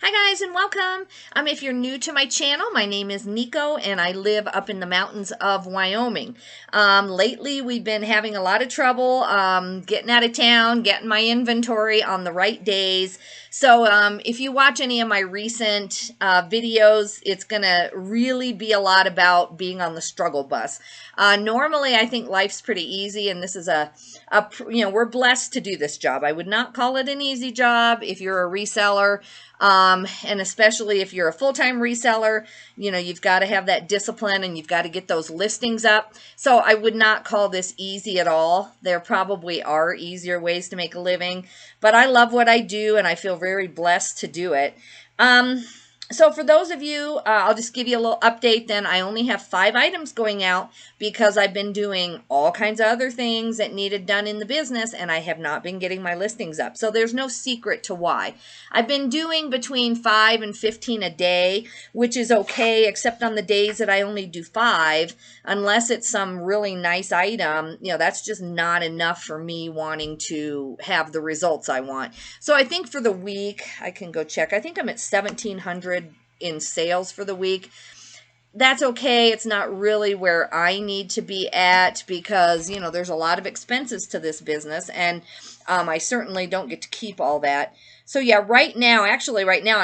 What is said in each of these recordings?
Hi guys and welcome. If you're new to my channel, my name is Nico and I live up in the mountains of Wyoming. Lately we've been having a lot of trouble getting out of town, getting my inventory on the right days. So if you watch any of my recent videos, it's going to really be a lot about being on the struggle bus. Normally I think life's pretty easy, and this is we're blessed to do this job. I would not call it an easy job if you're a reseller. And especially if you're a full-time reseller, you've got to have that discipline and you've got to get those listings up. So I would not call this easy at all. There probably are easier ways to make a living, but I love what I do and I feel very blessed to do it. So for those of you, I'll just give you a little update then. I only have 5 items going out because I've been doing all kinds of other things that needed done in the business, and I have not been getting my listings up. So there's no secret to why. I've been doing between 5 and 15 a day, which is okay, except on the days that I only do 5, unless it's some really nice item. That's just not enough for me wanting to have the results I want. So I think for the week, I can go check. I think I'm at 1,700 in sales for the week. That's okay. It's not really where I need to be at because, there's a lot of expenses to this business, and I certainly don't get to keep all that. So yeah, right now I'm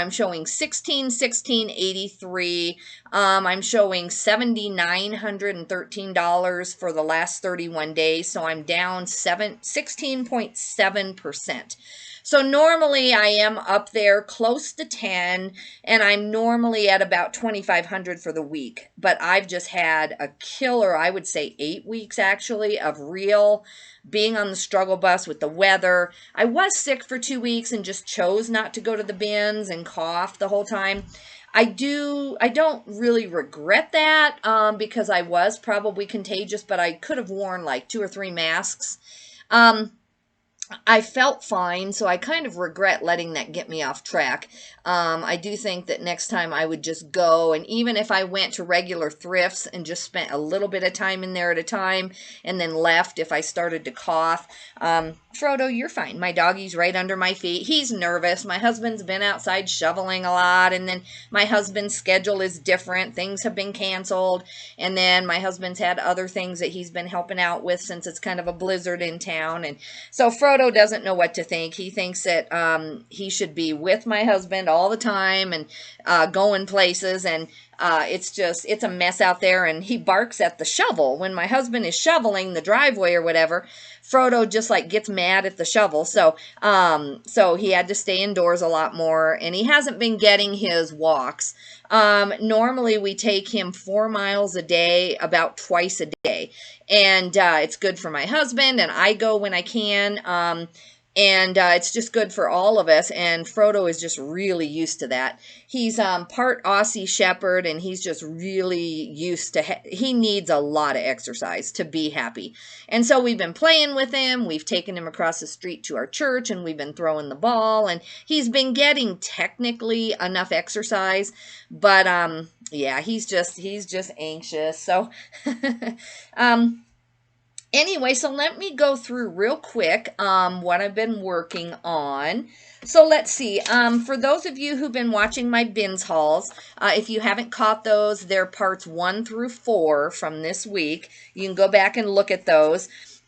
showing 1683. I'm showing $7,913 for the last 31 days. So I'm down 16.7%. So normally I am up there close to 10, and I'm normally at about 2,500 for the week. But I've just had a killer, I would say 8 weeks actually, of real being on the struggle bus with the weather. I was sick for 2 weeks and just chose not to go to the bins and cough the whole time. I don't really regret that because I was probably contagious, but I could have worn like 2 or 3 masks. I felt fine, so I kind of regret letting that get me off track. I do think that next time I would just go, and even if I went to regular thrifts and just spent a little bit of time in there at a time and then left if I started to cough. Frodo, you're fine. My doggy's right under my feet. He's nervous. My husband's been outside shoveling a lot, and then my husband's schedule is different. Things have been canceled, and then my husband's had other things that he's been helping out with since it's kind of a blizzard in town. And so Frodo doesn't know what to think. He thinks that he should be with my husband all the time and going places, and it's a mess out there, and he barks at the shovel. When my husband is shoveling the driveway or whatever, Frodo just like gets mad at the shovel. So he had to stay indoors a lot more, and he hasn't been getting his walks. Normally we take him 4 miles a day, about twice a day. And it's good for my husband, and I go when I can. And it's just good for all of us, and Frodo is just really used to that. He's part Aussie Shepherd, and he's just really used to, he needs a lot of exercise to be happy. And so we've been playing with him, we've taken him across the street to our church, and we've been throwing the ball, and he's been getting technically enough exercise, but yeah, he's just anxious. So anyway, so let me go through real quick what I've been working on. So let's see. For those of you who've been watching my bins hauls, if you haven't caught those, they're parts 1 through 4 from this week. You can go back and look at those.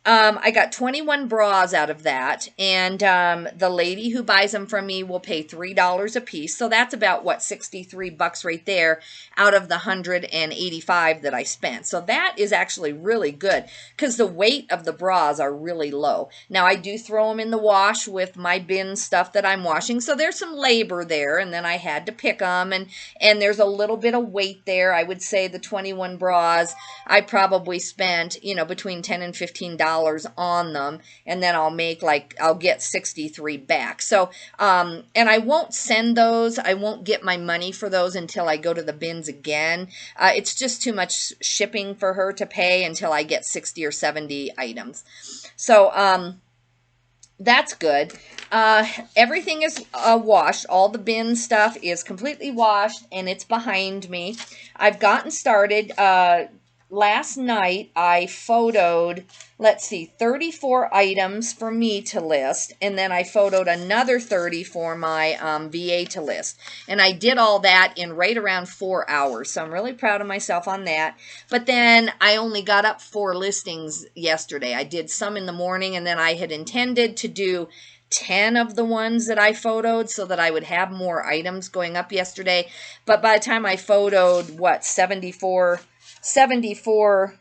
I got 21 bras out of that, and the lady who buys them from me will pay $3 a piece. So that's about, what, 63 bucks right there out of the 185 that I spent. So that is actually really good because the weight of the bras are really low. Now, I do throw them in the wash with my bin stuff that I'm washing, so there's some labor there, and then I had to pick them, and there's a little bit of weight there. I would say the 21 bras, I probably spent, between $10 and $15 on them, and then I'll get 63 back. So and I won't send those, I won't get my money for those until I go to the bins again. It's just too much shipping for her to pay until I get 60 or 70 items. So that's good. Everything is washed. All the bin stuff is completely washed, and it's behind me. I've gotten started last night I photoed, let's see, 34 items for me to list, and then I photoed another 30 for my VA to list. And I did all that in right around 4 hours, so I'm really proud of myself on that. But then I only got up 4 listings yesterday. I did some in the morning, and then I had intended to do 10 of the ones that I photoed so that I would have more items going up yesterday. But by the time I photoed, what, 64,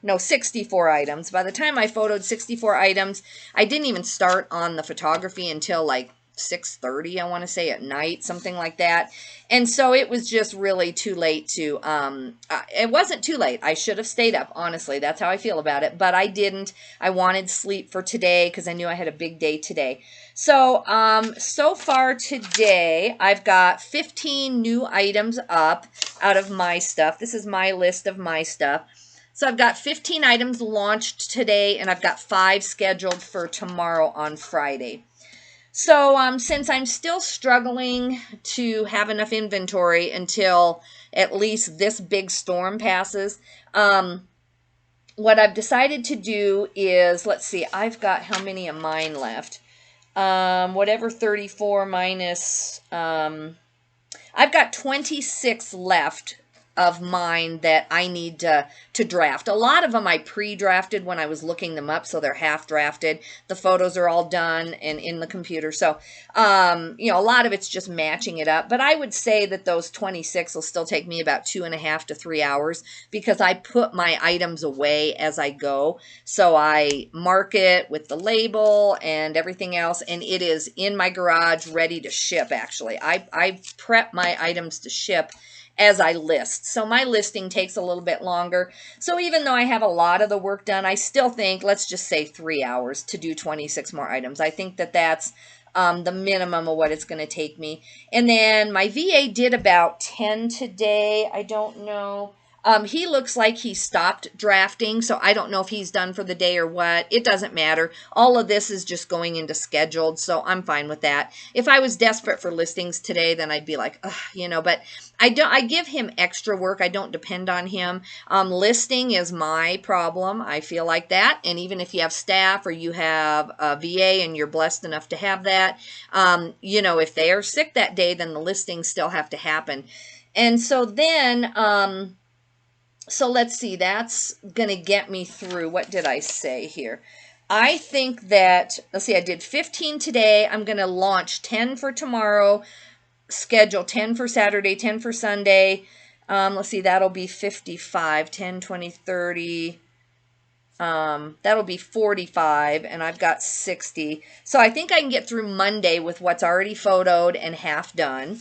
no, 64 items. By the time I photoed 64 items, I didn't even start on the photography until like 6:30, I want to say, at night, something like that. And so it was just really too late to, it wasn't too late. I should have stayed up, honestly. That's how I feel about it. But I didn't. I wanted sleep for today because I knew I had a big day today. So, so far today, I've got 15 new items up out of my stuff. This is my list of my stuff. So I've got 15 items launched today, and I've got 5 scheduled for tomorrow on Friday. So since I'm still struggling to have enough inventory until at least this big storm passes, what I've decided to do is, let's see, I've got how many of mine left? Whatever 34 minus, I've got 26 left of mine that I need to draft. A lot of them I pre-drafted when I was looking them up, so they're half drafted. The photos are all done and in the computer. So, you know, a lot of it's just matching it up. But I would say that those 26 will still take me about 2.5 to 3 hours because I put my items away as I go. So I mark it with the label and everything else, and it is in my garage ready to ship, actually. I prep my items to ship as I list. So my listing takes a little bit longer. So even though I have a lot of the work done, I still think, let's just say 3 hours to do 26 more items. I think that that's the minimum of what it's going to take me. And then my VA did about 10 today. I don't know. He looks like he stopped drafting, so I don't know if he's done for the day or what. It doesn't matter. All of this is just going into scheduled, so I'm fine with that. If I was desperate for listings today, then I'd be like, ugh, you know, but I give him extra work. I don't depend on him. Listing is my problem. I feel like that. And even if you have staff or you have a VA and you're blessed enough to have that, you know, if they are sick that day, then the listings still have to happen. And so then, so let's see, that's going to get me through. What did I say here? I think that, let's see, I did 15 today. I'm going to launch 10 for tomorrow, schedule 10 for Saturday, 10 for Sunday. Let's see, that'll be 55, 10, 20, 30. That'll be 45, and I've got 60. So I think I can get through Monday with what's already photoed and half done.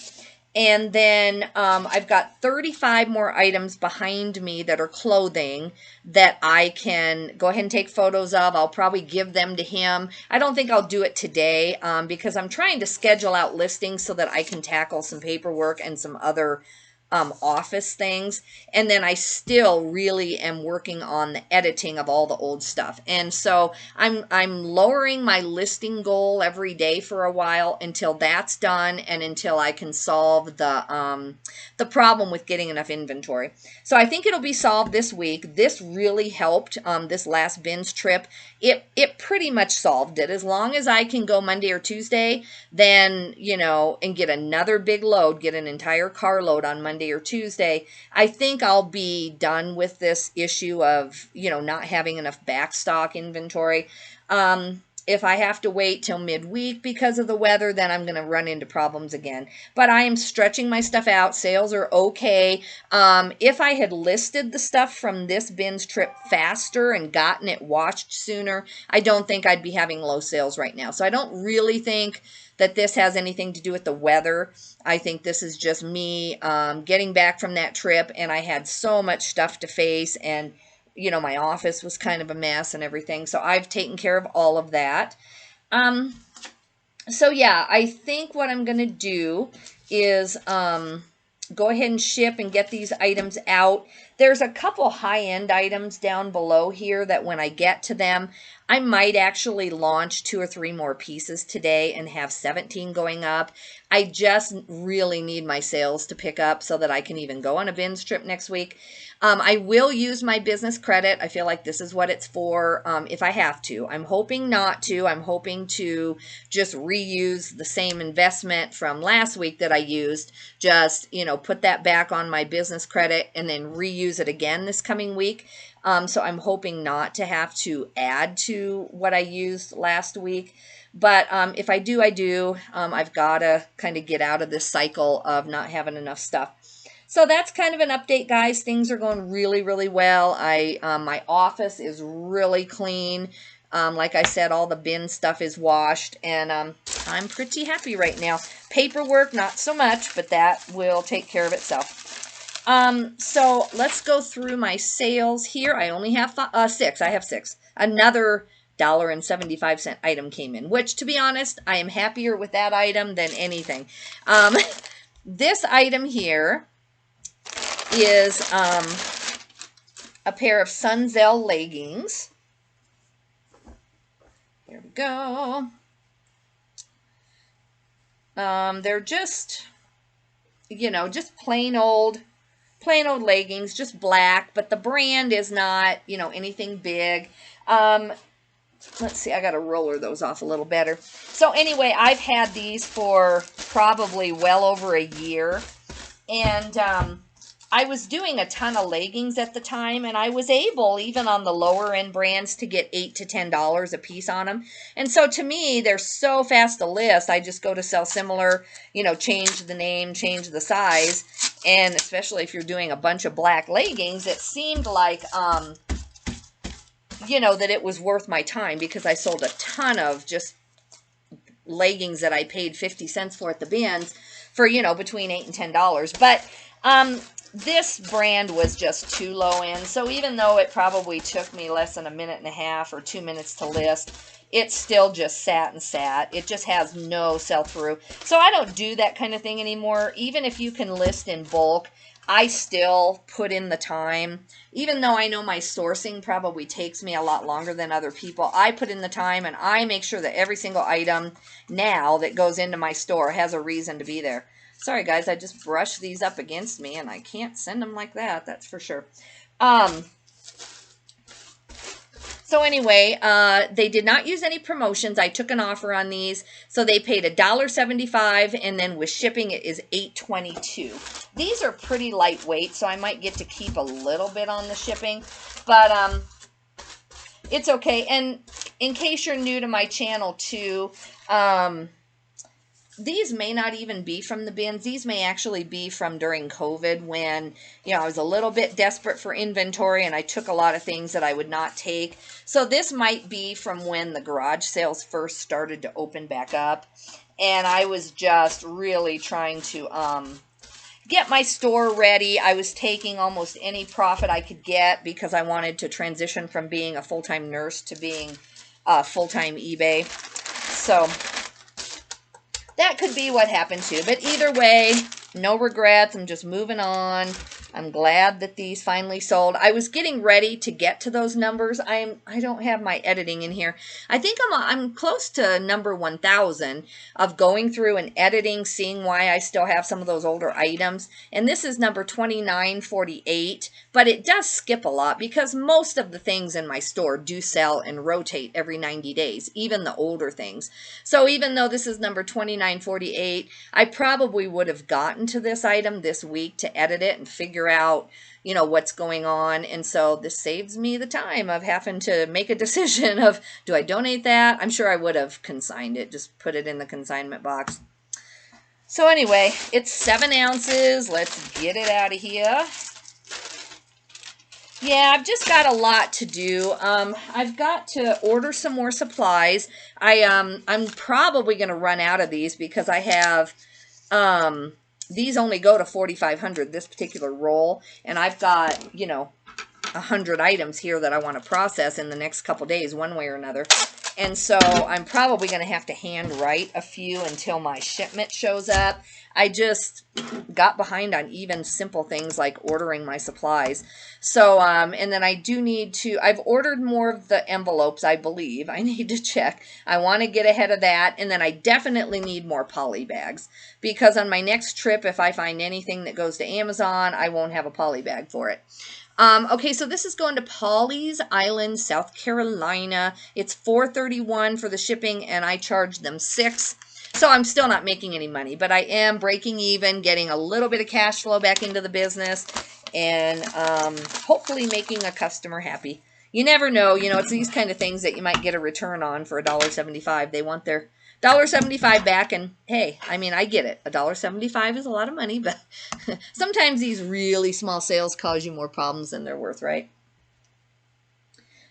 And then I've got 35 more items behind me that are clothing that I can go ahead and take photos of. I'll probably give them to him. I don't think I'll do it today because I'm trying to schedule out listings so that I can tackle some paperwork and some other office things. And then I still really am working on the editing of all the old stuff. And so I'm lowering my listing goal every day for a while until that's done and until I can solve the problem with getting enough inventory. So I think it'll be solved this week. This really helped this last bins trip. It pretty much solved it. As long as I can go Monday or Tuesday, then, you know, and get another big load, get an entire carload on Monday or Tuesday, I think I'll be done with this issue of, you know, not having enough backstock inventory. If I have to wait till midweek because of the weather, then I'm going to run into problems again. But I am stretching my stuff out. Sales are okay. If I had listed the stuff from this bins trip faster and gotten it washed sooner, I don't think I'd be having low sales right now. So I don't really think that this has anything to do with the weather. I think this is just me getting back from that trip, and I had so much stuff to face, and you know, my office was kind of a mess and everything. So I've taken care of all of that. So yeah, I think what I'm going to do is go ahead and ship and get these items out. There's a couple high-end items down below here that when I get to them, I might actually launch 2 or 3 more pieces today and have 17 going up. I just really need my sales to pick up so that I can even go on a bins trip next week. I will use my business credit. I feel like this is what it's for, if I have to. I'm hoping not to. I'm hoping to just reuse the same investment from last week that I used. Just, put that back on my business credit and then reuse it again this coming week. So I'm hoping not to have to add to what I used last week. But if I do, I do. I've got to kind of get out of this cycle of not having enough stuff. So that's kind of an update, guys. Things are going really, really well. My office is really clean. Like I said, all the bin stuff is washed, and I'm pretty happy right now. Paperwork, not so much, but that will take care of itself. So let's go through my sales here. I only have 6. I have 6. Another $1.75 item came in, which, to be honest, I am happier with that item than anything. This item here is a pair of Sunzel leggings. Here we go. They're just, just plain old leggings, just black, but the brand is not, anything big. Let's see, I got to roller those off a little better. So anyway, I've had these for probably well over a year, and I was doing a ton of leggings at the time, and I was able, even on the lower end brands, to get $8 to $10 a piece on them. And so to me, they're so fast to list. I just go to Sell Similar, change the name, change the size. And especially if you're doing a bunch of black leggings, it seemed like, that it was worth my time, because I sold a ton of just leggings that I paid 50 cents for at the bins for, between $8 and $10. But this brand was just too low end. So even though it probably took me less than a minute and a half or 2 minutes to list, it still just sat and sat. It just has no sell-through. So I don't do that kind of thing anymore. Even if you can list in bulk, I still put in the time. Even though I know my sourcing probably takes me a lot longer than other people, I put in the time, and I make sure that every single item now that goes into my store has a reason to be there. Sorry, guys, I just brushed these up against me, and I can't send them like that, that's for sure. So anyway, they did not use any promotions. I took an offer on these. So they paid $1.75, and then with shipping, it is $8.22. These are pretty lightweight, so I might get to keep a little bit on the shipping. But it's okay. And in case you're new to my channel, too, these may not even be from the bins. These may actually be from during COVID when, I was a little bit desperate for inventory and I took a lot of things that I would not take. So this might be from when the garage sales first started to open back up. And I was just really trying to get my store ready. I was taking almost any profit I could get because I wanted to transition from being a full-time nurse to being full-time eBay. So that could be what happened too. But either way, no regrets. I'm just moving on. I'm glad that these finally sold. I was getting ready to get to those numbers. I don't have my editing in here. I think I'm close to number 1,000 of going through and editing, seeing why I still have some of those older items. And this is number 2948, but it does skip a lot because most of the things in my store do sell and rotate every 90 days, even the older things. So even though this is number 2948, I probably would have gotten to this item this week to edit it and figure out, what's going on. And so this saves me the time of having to make a decision of, do I donate that? I'm sure I would have consigned it, just put it in the consignment box. So anyway, it's 7 ounces. Let's get it out of here. Yeah, I've just got a lot to do. I've got to order some more supplies. I'm probably going to run out of these because I have, these only go to 4,500, this particular roll, and I've got, 100 items here that I want to process in the next couple days, one way or another. And so I'm probably going to have to hand write a few until my shipment shows up. I just got behind on even simple things like ordering my supplies. So, and then I do need to, I've ordered more of the envelopes, I believe. I need to check. I want to get ahead of that. And then I definitely need more poly bags because on my next trip, if I find anything that goes to Amazon, I won't have a poly bag for it. Okay, so this is going to Pawleys Island, South Carolina. It's $4.31 for the shipping, and I charged them $6. So I'm still not making any money, but I am breaking even, getting a little bit of cash flow back into the business, and hopefully making a customer happy. You never know, you know, it's these kind of things that you might get a return on for $1.75. They want their $1.75 back, and hey, I mean, I get it. $1.75 is a lot of money, but sometimes these really small sales cause you more problems than they're worth, right?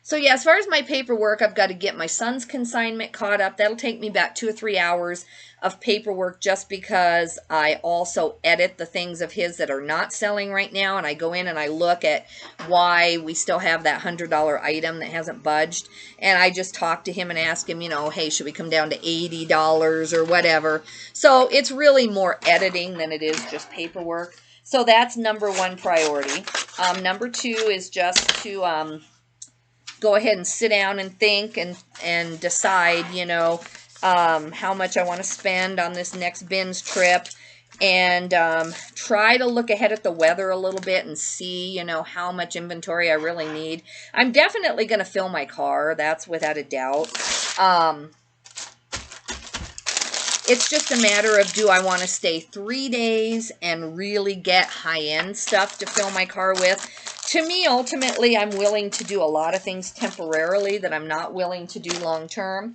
So yeah, as far as my paperwork, I've got to get my son's consignment caught up. That'll take me about 2 or 3 hours of paperwork, just because I also edit the things of his that are not selling right now, and I go in and I look at why we still have that $100 item that hasn't budged, and I just talk to him and ask him, you know, hey, should we come down to $80 or whatever? So it's really more editing than it is just paperwork. So that's number one priority. Number two is just to go ahead and sit down and think and decide, you know, how much I want to spend on this next bins trip, and try to look ahead at the weather a little bit and see, you know, how much inventory I really need. I'm definitely going to fill my car. That's without a doubt. It's just a matter of, do I want to stay 3 days and really get high-end stuff to fill my car with? To me, ultimately, I'm willing to do a lot of things temporarily that I'm not willing to do long-term.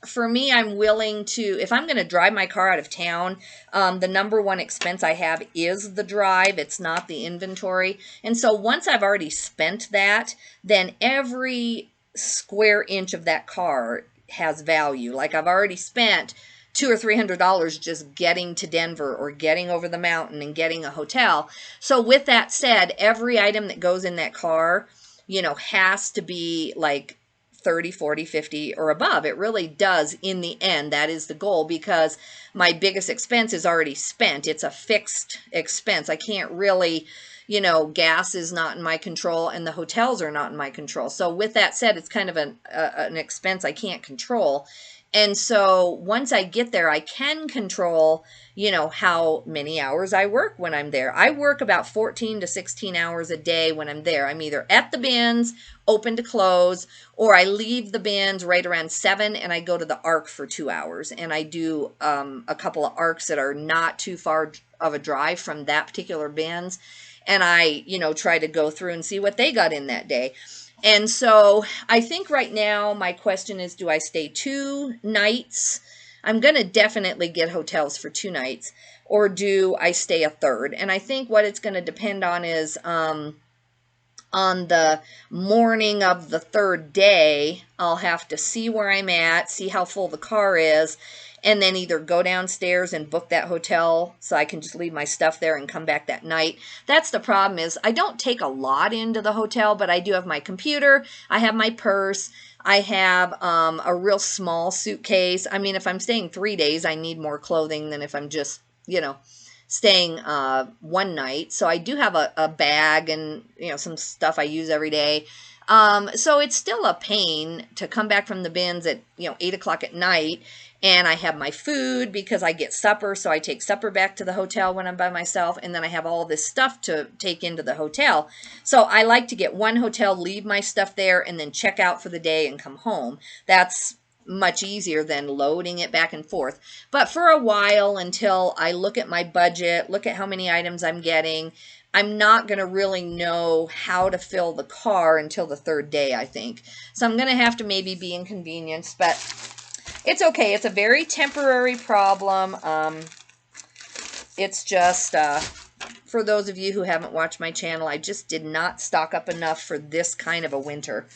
For me, I'm willing to, if I'm going to drive my car out of town, the number one expense I have is the drive. It's not the inventory. And so once I've already spent that, then every square inch of that car has value. Like, I've already spent $200 or $300 just getting to Denver or getting over the mountain and getting a hotel. So with that said, every item that goes in that car, you know, has to be like 30, 40, 50 or above. It really does in the end. That is the goal, because my biggest expense is already spent. It's a fixed expense. I can't really, you know, gas is not in my control and the hotels are not in my control. So with that said, it's kind of an expense I can't control. And so once I get there, I can control, you know, how many hours I work when I'm there. I work about 14 to 16 hours a day when I'm there. I'm either at the bins, open to close, or I leave the bins right around 7 and I go to the ARC for 2 hours. And I do a couple of ARCs that are not too far of a drive from that particular bins. And I, you know, try to go through and see what they got in that day. And so I think right now my question is, do I stay 2 nights? I'm going to definitely get hotels for 2 nights, or do I stay a third? And I think what it's going to depend on is on the morning of the third day, I'll have to see where I'm at, see how full the car is, and then either go downstairs and book that hotel so I can just leave my stuff there and come back that night. That's the problem, is I don't take a lot into the hotel, but I do have my computer, I have my purse, I have a real small suitcase. I mean, if I'm staying 3 days, I need more clothing than if I'm just, you know, staying 1 night. So I do have a bag and, you know, some stuff I use every day. So it's still a pain to come back from the bins at, you know, 8 o'clock at night, and I have my food because I get supper, so I take supper back to the hotel when I'm by myself, and then I have all this stuff to take into the hotel. So I like to get one hotel, leave my stuff there, and then check out for the day and come home. That's much easier than loading it back and forth. But for a while, until I look at my budget, look at how many items I'm getting, I'm not going to really know how to fill the car until the third day, I think. So I'm going to have to maybe be inconvenienced, but it's okay. It's a very temporary problem. It's just, for those of you who haven't watched my channel, I just did not stock up enough for this kind of a winter.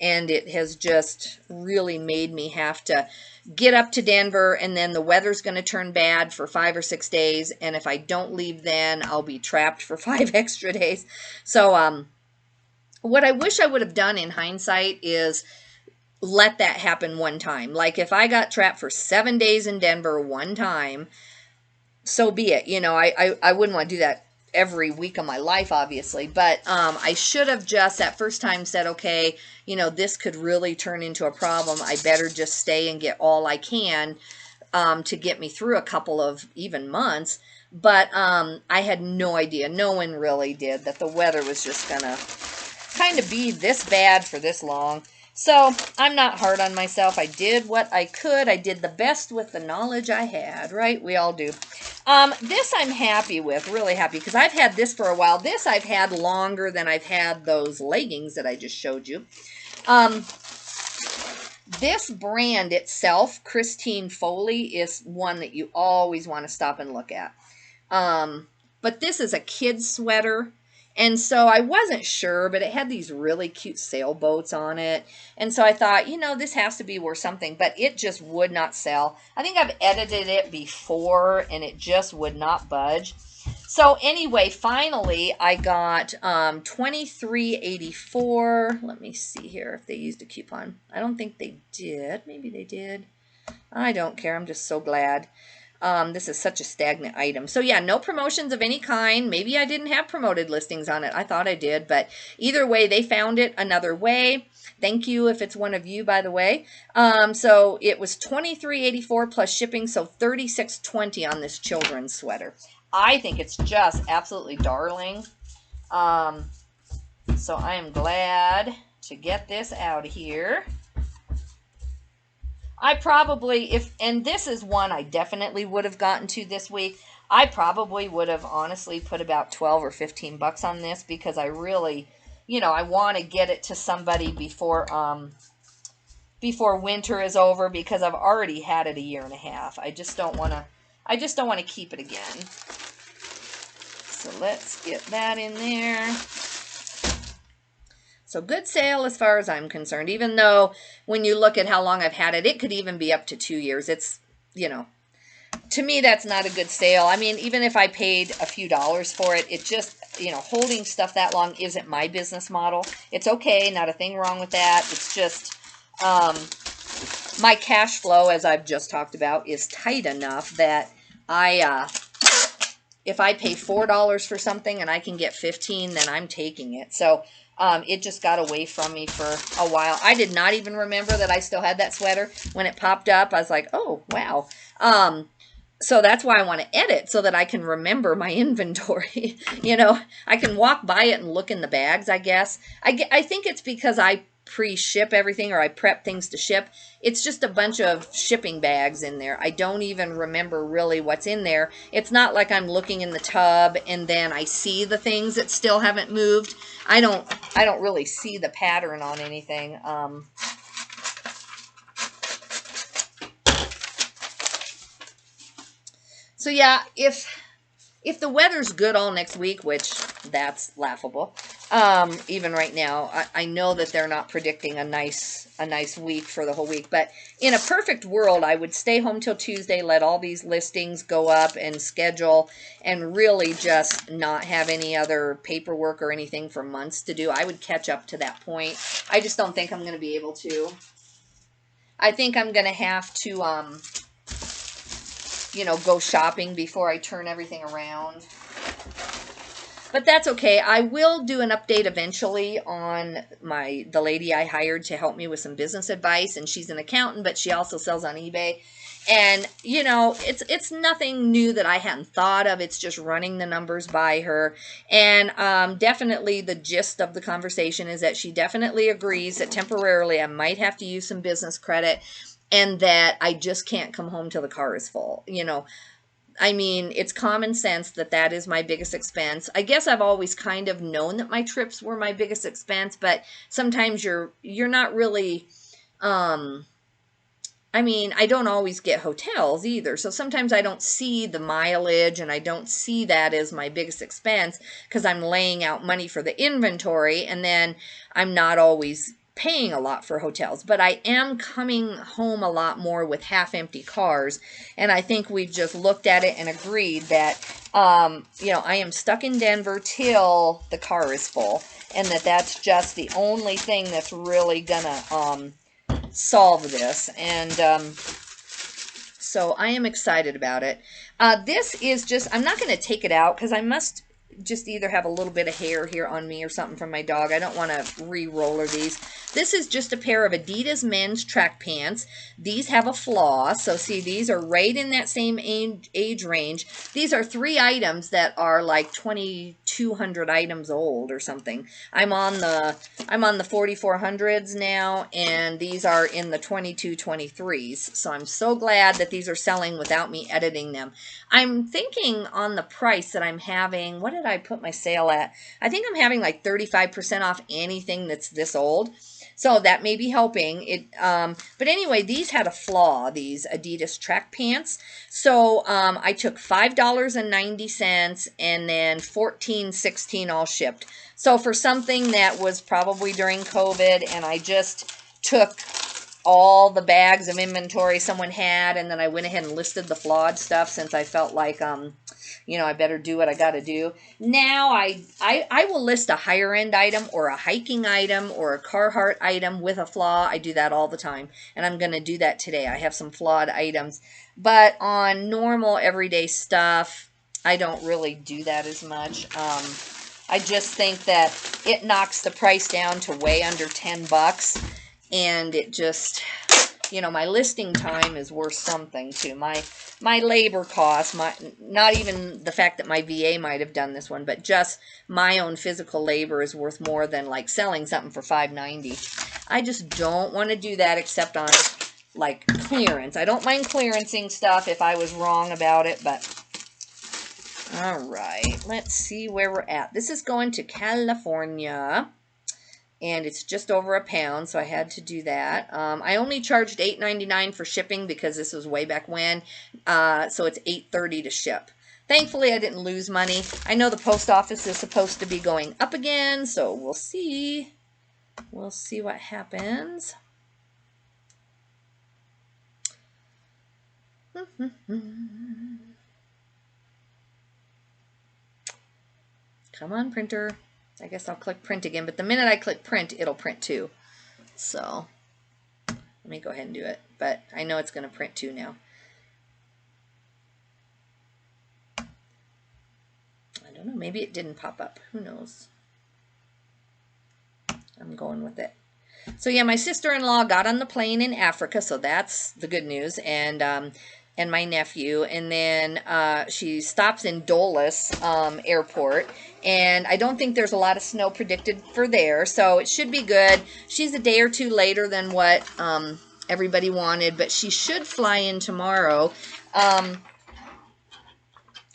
And it has just really made me have to get up to Denver, and then the weather's going to turn bad for 5 or 6 days. And if I don't leave then, I'll be trapped for 5 extra days. So what I wish I would have done in hindsight is let that happen one time. Like, if I got trapped for 7 days in Denver one time, so be it. You know, I wouldn't want to do that every week of my life, obviously, but I should have just that first time said, okay, you know, this could really turn into a problem. I better just stay and get all I can to get me through a couple of even months. But I had no idea, no one really did, that the weather was just gonna kind of be this bad for this long. So I'm not hard on myself. I did what I could. I did the best with the knowledge I had, right? We all do. This I'm happy with, really happy, because I've had this for a while. This I've had longer than I've had those leggings that I just showed you. This brand itself, Christine Foley, is one that you always want to stop and look at. But this is a kid's sweater. And so I wasn't sure, but it had these really cute sailboats on it. And so I thought, you know, this has to be worth something, but it just would not sell. I think I've edited it before and it just would not budge. So anyway, finally I got $23.84. Let me see here if they used a coupon. I don't think they did. Maybe they did. I don't care. I'm just so glad. This is such a stagnant item. So yeah, no promotions of any kind. Maybe I didn't have promoted listings on it. I thought I did, but either way, they found it another way. Thank you if it's one of you, by the way. So it was $23.84 plus shipping, so $36.20 on this children's sweater. I think it's just absolutely darling. So I am glad to get this out of here. I probably, and this is one I definitely would have gotten to this week, I probably would have honestly put about 12 or 15 bucks on this because I really, you know, I want to get it to somebody before winter is over because I've already had it a year and a half. I just don't want to keep it again. So let's get that in there. So good sale as far as I'm concerned, even though when you look at how long I've had it, it could even be up to 2 years. It's, you know, to me, that's not a good sale. I mean, even if I paid a few dollars for it, it just, you know, holding stuff that long isn't my business model. It's okay, not a thing wrong with that. It's just my cash flow, as I've just talked about, is tight enough that if I pay $4 for something and I can get 15, then I'm taking it. So it just got away from me for a while. I did not even remember that I still had that sweater. When it popped up, I was like, oh, wow. So that's why I want to edit so that I can remember my inventory. You know, I can walk by it and look in the bags, I guess. I think it's because I pre-ship everything or I prep things to ship. It's just a bunch of shipping bags in there. I don't even remember really what's in there. It's not like I'm looking in the tub and then I see the things that still haven't moved. I don't really see the pattern on anything. So yeah, if the weather's good all next week, which that's laughable, even right now, I know that they're not predicting a nice week for the whole week, but in a perfect world, I would stay home till Tuesday, let all these listings go up and schedule, and really just not have any other paperwork or anything for months to do. I would catch up to that point. I just don't think I'm going to be able to. I think I'm going to have to, you know, go shopping before I turn everything around. But that's okay. I will do an update eventually on the lady I hired to help me with some business advice, and she's an accountant, but she also sells on eBay. And, you know, it's nothing new that I hadn't thought of. It's just running the numbers by her. And definitely the gist of the conversation is that she definitely agrees that temporarily I might have to use some business credit, and that I just can't come home till the car is full. You know, I mean, it's common sense that that is my biggest expense. I guess I've always kind of known that my trips were my biggest expense, but sometimes you're not really, I mean, I don't always get hotels either. So sometimes I don't see the mileage and I don't see that as my biggest expense because I'm laying out money for the inventory, and then I'm not always paying a lot for hotels, but I am coming home a lot more with half-empty cars, and I think we've just looked at it and agreed that, you know, I am stuck in Denver till the car is full, and that's just the only thing that's really gonna solve this, and so I am excited about it. This is just, I'm not going to take it out because I must just either have a little bit of hair here on me or something from my dog. I don't want to re-roller these. This is just a pair of Adidas men's track pants. These have a flaw. So see, these are right in that same age range. These are 3 items that are like 2,200 items old or something. I'm on the 4,400s now, and these are in the 2223s. So I'm so glad that these are selling without me editing them. I'm thinking on the price that I'm having, what did I put my sale at? I think I'm having like 35% off anything that's this old. So that may be helping it. But anyway, these had a flaw, these Adidas track pants. So I took $5.90 and then $14.16 all shipped. So for something that was probably during COVID, and I just took all the bags of inventory someone had, and then I went ahead and listed the flawed stuff since I felt like, you know, I better do what I got to do. Now I will list a higher end item or a hiking item or a Carhartt item with a flaw. I do that all the time, and I'm going to do that today. I have some flawed items, but on normal everyday stuff, I don't really do that as much. I just think that it knocks the price down to way under 10 bucks. And it just, you know, my listing time is worth something too. My labor costs, not even the fact that my VA might have done this one, but just my own physical labor is worth more than like selling something for $5.90. I just don't want to do that except on like clearance. I don't mind clearancing stuff if I was wrong about it, but all right, let's see where we're at. This is going to California. And it's just over a pound, so I had to do that. I only charged $8.99 for shipping because this was way back when, so it's $8.30 to ship. Thankfully, I didn't lose money. I know the post office is supposed to be going up again, so we'll see. We'll see what happens. Come on, printer. I guess I'll click print again, but the minute I click print, it'll print too. So let me go ahead and do it, but I know it's going to print too now. I don't know, maybe it didn't pop up. Who knows? I'm going with it. So yeah, my sister-in-law got on the plane in Africa, so that's the good news, and my nephew, and then she stops in Dulles Airport, and I don't think there's a lot of snow predicted for there, so it should be good. She's a day or two later than what everybody wanted, but she should fly in tomorrow.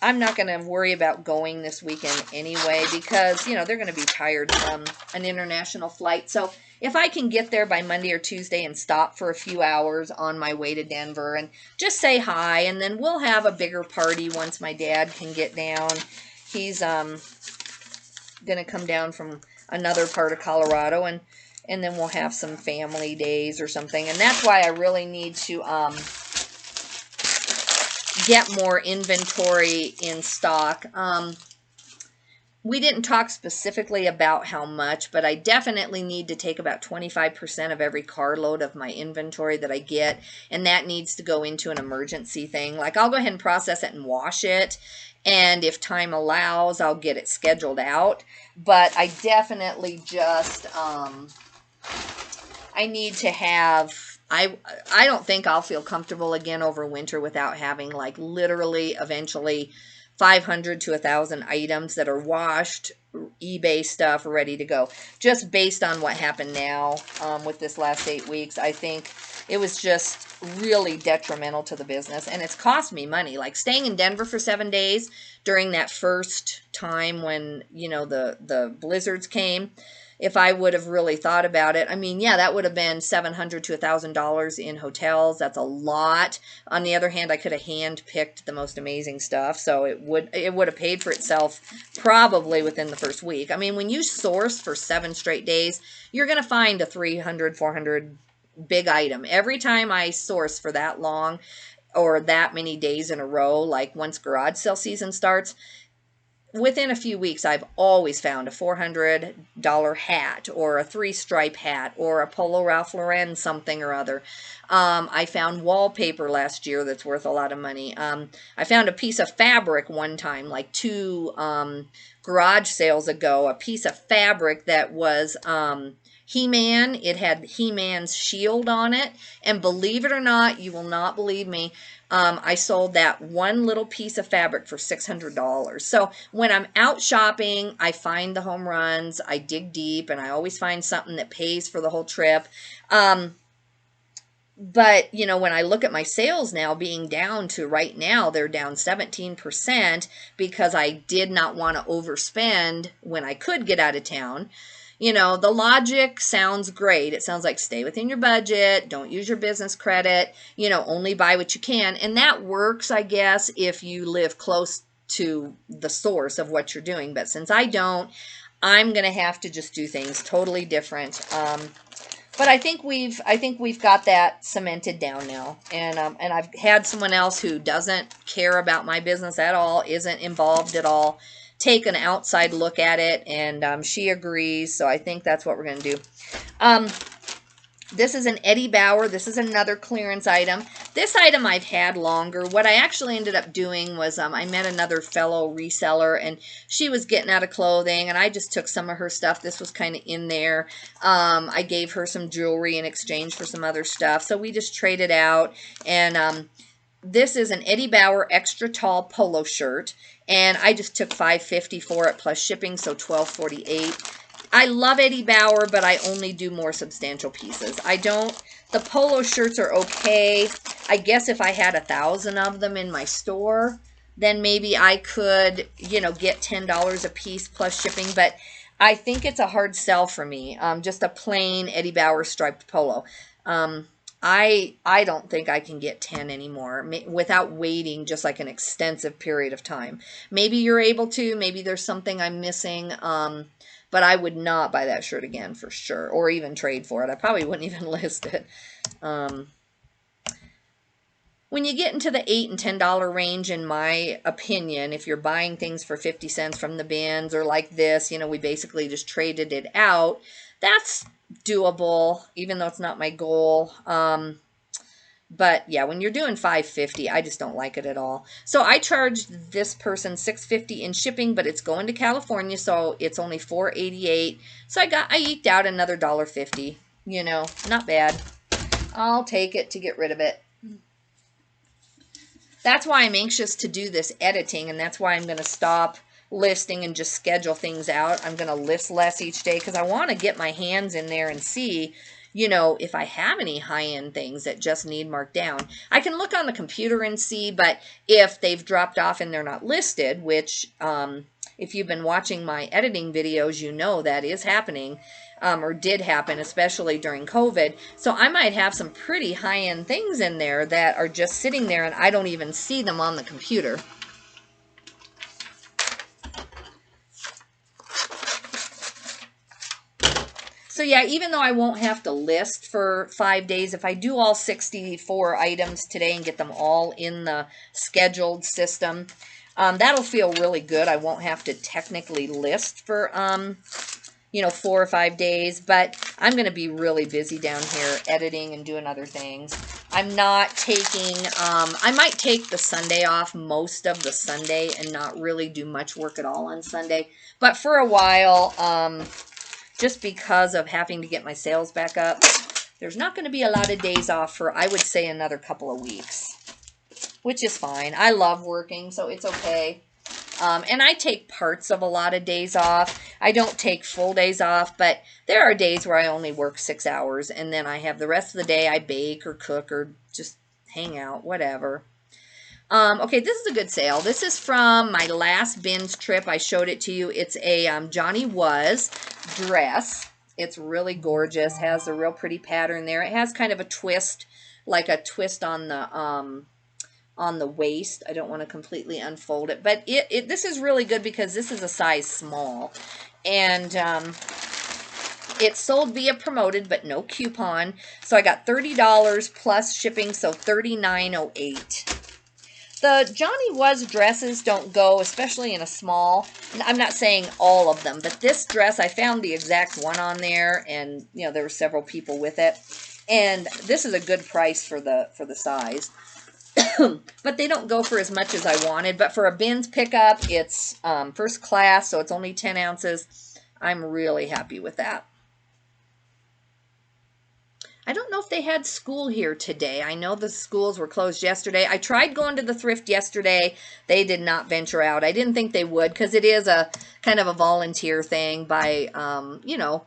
I'm not going to worry about going this weekend anyway because, you know, they're going to be tired from an international flight. So if I can get there by Monday or Tuesday and stop for a few hours on my way to Denver and just say hi, and then we'll have a bigger party once my dad can get down. He's going to come down from another part of Colorado, and then we'll have some family days or something. And that's why I really need to get more inventory in stock. We didn't talk specifically about how much, but I definitely need to take about 25% of every carload of my inventory that I get, and that needs to go into an emergency thing. Like, I'll go ahead and process it and wash it, and if time allows, I'll get it scheduled out. But I definitely just, I need to have... I don't think I'll feel comfortable again over winter without having, like, literally eventually 500 to 1,000 items that are washed, eBay stuff, ready to go. Just based on what happened now with this last 8 weeks, I think it was just really detrimental to the business. And it's cost me money. Like, staying in Denver for 7 days during that first time when, you know, the blizzards came. If I would have really thought about it, I mean, yeah, that would have been $700 to $1,000 in hotels. That's a lot. On the other hand, I could have hand-picked the most amazing stuff, so it would have paid for itself probably within the first week. I mean, when you source for 7 straight days, you're going to find a 300, 400 big item. Every time I source for that long or that many days in a row, like once garage sale season starts, within a few weeks, I've always found a $400 hat or a 3-stripe hat or a Polo Ralph Lauren something or other. I found wallpaper last year that's worth a lot of money. I found a piece of fabric one time, like 2 garage sales ago, a piece of fabric that was He-Man. It had He-Man's shield on it. And believe it or not, you will not believe me, I sold that one little piece of fabric for $600. So when I'm out shopping, I find the home runs, I dig deep, and I always find something that pays for the whole trip. But, you know, when I look at my sales now being down to right now, they're down 17% because I did not want to overspend when I could get out of town. You know, the logic sounds great. It sounds like stay within your budget, don't use your business credit, you know, only buy what you can. And that works, I guess, if you live close to the source of what you're doing. But since I don't, I'm going to have to just do things totally different. But I think we've got that cemented down now. And I've had someone else who doesn't care about my business at all, isn't involved at all, take an outside look at it, and she agrees. So I think that's what we're going to do. This is an Eddie Bauer. This is another clearance item. This item I've had longer. What I actually ended up doing was I met another fellow reseller, and she was getting out of clothing, and I just took some of her stuff. This was kind of in there. I gave her some jewelry in exchange for some other stuff, so we just traded out. And this is an Eddie Bauer extra tall polo shirt, and I just took $5.50 for it plus shipping, so $12.48. I love Eddie Bauer, but I only do more substantial pieces. The polo shirts are okay. I guess if I had 1,000 of them in my store, then maybe I could, you know, get $10 a piece plus shipping, but I think it's a hard sell for me. Just a plain Eddie Bauer striped polo. I don't think I can get 10 anymore without waiting just like an extensive period of time. Maybe you're able to, maybe there's something I'm missing, but I would not buy that shirt again for sure, or even trade for it. I probably wouldn't even list it. When you get into the $8 and $10 range, in my opinion, if you're buying things for 50 cents from the bins or like this, you know, we basically just traded it out, that's doable, even though it's not my goal. But yeah, when you're doing $5.50, I just don't like it at all. So I charged this person $6.50 in shipping, but it's going to California, so it's only $4.88. So I eked out another $1.50. You know, not bad. I'll take it to get rid of it. That's why I'm anxious to do this editing, and that's why I'm going to stop listing and just schedule things out. I'm going to list less each day because I want to get my hands in there and see, you know, if I have any high-end things that just need marked down. I can look on the computer and see, but if they've dropped off and they're not listed, which if you've been watching my editing videos, you know that is happening, or did happen, especially during COVID. So I might have some pretty high-end things in there that are just sitting there and I don't even see them on the computer. So yeah, even though I won't have to list for 5 days, if I do all 64 items today and get them all in the scheduled system, that'll feel really good. I won't have to technically list for, you know, 4 or 5 days, but I'm going to be really busy down here editing and doing other things. I'm not taking, I might take the Sunday off, most of the Sunday, and not really do much work at all on Sunday. But for a while, just because of having to get my sales back up, there's not going to be a lot of days off for, I would say, another couple of weeks, which is fine. I love working, so it's okay. And I take parts of a lot of days off. I don't take full days off, but there are days where I only work 6 hours, and then I have the rest of the day I bake or cook or just hang out, whatever. Okay, this is a good sale. This is from my last bins trip. I showed it to you. It's a Johnny Was dress. It's really gorgeous. Has a real pretty pattern there. It has kind of a twist, like a twist on the waist. I don't want to completely unfold it, but this is really good because this is a size small, and it's sold via promoted, but no coupon. So I got $30 plus shipping, so $39.08. The Johnny Was dresses don't go, especially in a small. I'm not saying all of them, but this dress, I found the exact one on there, and you know there were several people with it, and this is a good price for the size. But they don't go for as much as I wanted. But for a bins pickup, it's first class, so it's only 10 ounces. I'm really happy with that. I don't know if they had school here today. I know the schools were closed yesterday. I tried going to the thrift yesterday. They did not venture out. I didn't think they would because it is a kind of a volunteer thing by, you know,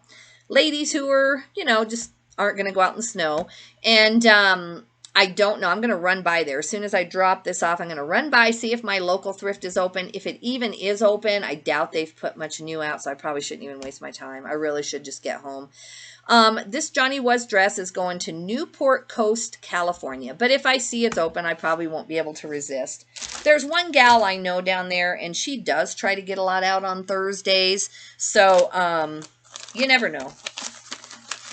ladies who are, you know, just aren't going to go out in the snow. And I don't know. I'm going to run by there. As soon as I drop this off, I'm going to run by, see if my local thrift is open. If it even is open, I doubt they've put much new out, so I probably shouldn't even waste my time. I really should just get home. This Johnny Was dress is going to Newport Coast, California. But if I see it's open, I probably won't be able to resist. There's one gal I know down there, and she does try to get a lot out on Thursdays. So, you never know.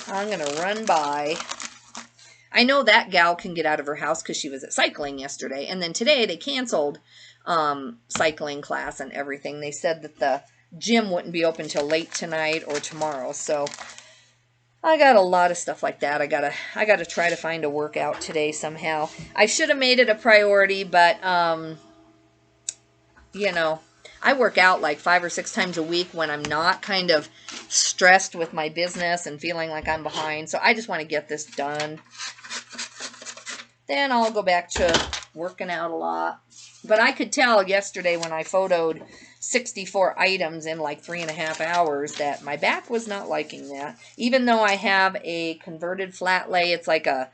I'm going to run by. I know that gal can get out of her house because she was at cycling yesterday. And then today they canceled cycling class and everything. They said that the gym wouldn't be open till late tonight or tomorrow. So I got a lot of stuff like that. I gotta try to find a workout today somehow. I should have made it a priority, but you know, I work out like 5 or 6 times a week when I'm not kind of stressed with my business and feeling like I'm behind. So I just want to get this done. Then I'll go back to working out a lot. But I could tell yesterday when I photoed 64 items in like 3.5 hours that my back was not liking that. Even though I have a converted flat lay, it's like a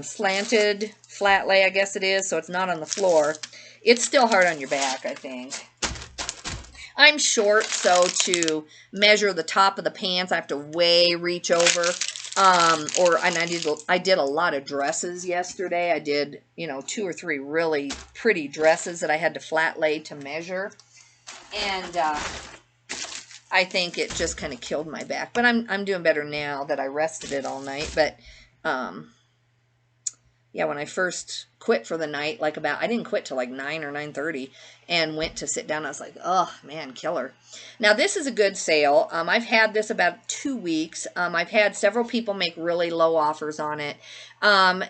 slanted flat lay, I guess it is, so it's not on the floor. It's still hard on your back, I think. I'm short, so to measure the top of the pants, I have to way reach over. I did a lot of dresses yesterday. I did, you know, 2 or 3 really pretty dresses that I had to flat lay to measure. And I think it just kind of killed my back. But I'm doing better now that I rested it all night. But yeah, when I first quit for the night, I didn't quit till like 9 or 9:30 and went to sit down. I was like, oh man, killer. Now this is a good sale. I've had this about 2 weeks. I've had several people make really low offers on it.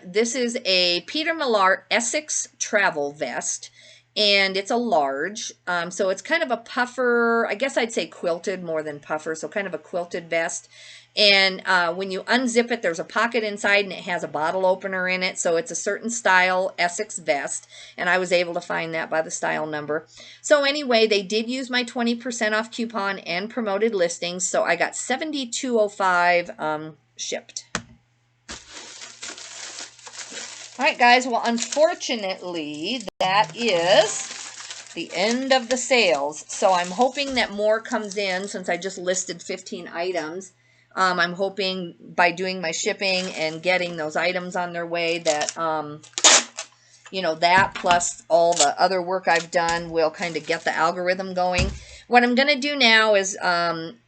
This is a Peter Millar Essex travel vest. And it's a large, so it's kind of a puffer, I guess I'd say quilted more than puffer, so kind of a quilted vest. And when you unzip it, there's a pocket inside and it has a bottle opener in it. So it's a certain style Essex vest. And I was able to find that by the style number. So anyway, they did use my 20% off coupon and promoted listings. So I got $72.05 shipped. All right, guys. Well, unfortunately, that is the end of the sales. So I'm hoping that more comes in since I just listed 15 items. I'm hoping by doing my shipping and getting those items on their way that, you know, that plus all the other work I've done will kind of get the algorithm going. What I'm going to do now is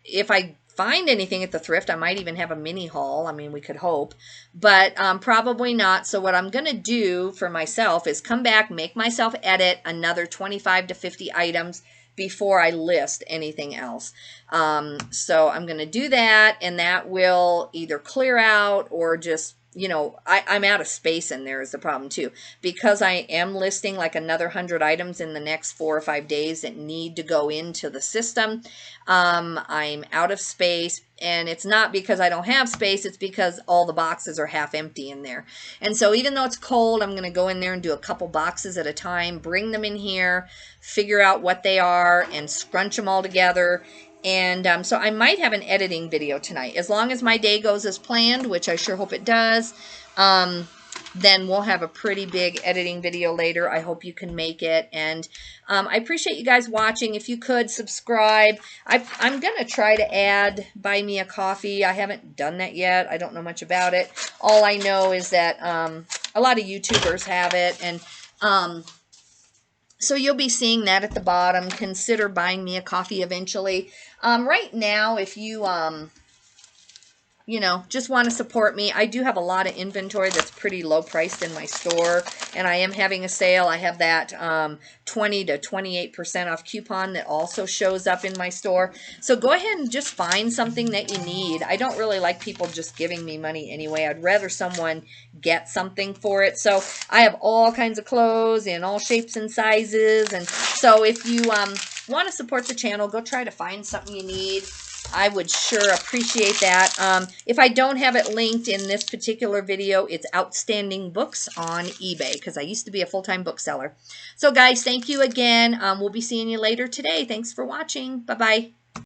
if I find anything at the thrift, I might even have a mini haul. I mean, we could hope, but probably not. So what I'm going to do for myself is come back, make myself edit another 25 to 50 items before I list anything else. So I'm going to do that, and that will either clear out or just, you know, I'm out of space in there is the problem too. Because I am listing like another 100 items in the next 4 or 5 days that need to go into the system. I'm out of space, and it's not because I don't have space, it's because all the boxes are half empty in there. And so even though it's cold, I'm going to go in there and do a couple boxes at a time, bring them in here, figure out what they are, and scrunch them all together. And so I might have an editing video tonight. As long as my day goes as planned, which I sure hope it does, then we'll have a pretty big editing video later. I hope you can make it. And I appreciate you guys watching. If you could, subscribe. I'm going to try to add Buy Me a Coffee. I haven't done that yet. I don't know much about it. All I know is that a lot of YouTubers have it. And so you'll be seeing that at the bottom. Consider buying me a coffee eventually. Right now, if you, you know, just want to support me. I do have a lot of inventory that's pretty low priced in my store, and I am having a sale. I have that 20 to 28% off coupon that also shows up in my store. So go ahead and just find something that you need. I don't really like people just giving me money anyway. I'd rather someone get something for it. So I have all kinds of clothes in all shapes and sizes, and so if you want to support the channel, go try to find something you need. I would sure appreciate that. If I don't have it linked in this particular video, it's Outstanding Books on eBay, because I used to be a full-time bookseller. So guys, thank you again. We'll be seeing you later today. Thanks for watching. Bye-bye.